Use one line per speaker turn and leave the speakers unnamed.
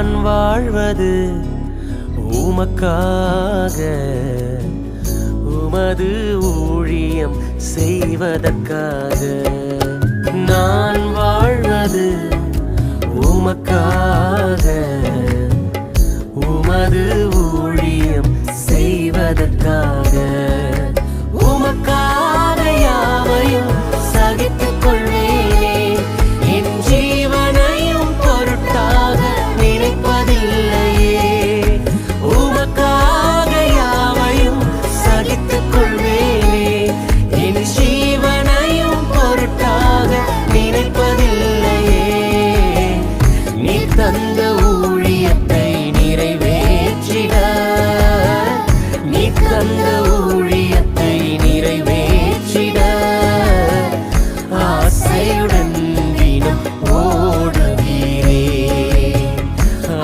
நான் வாழ்வது உமக்காக, உமது ஊழியம் செய்வதற்காக. நான் வாழ்வது உமக்காக, உமது ஊழியம் செய்வதற்காக. உமக்காக யாவையும் சகித்துக் கொள்வேனே, என் ஜீவனையும் பொருட்டாக நினைப்பதில்லையே. உமக்காக யாவையும் சகித்துக் கொள்வேனே, என் ஜீவனையும் பொருட்டாக நினைப்பதில்லையே. நீ தந்த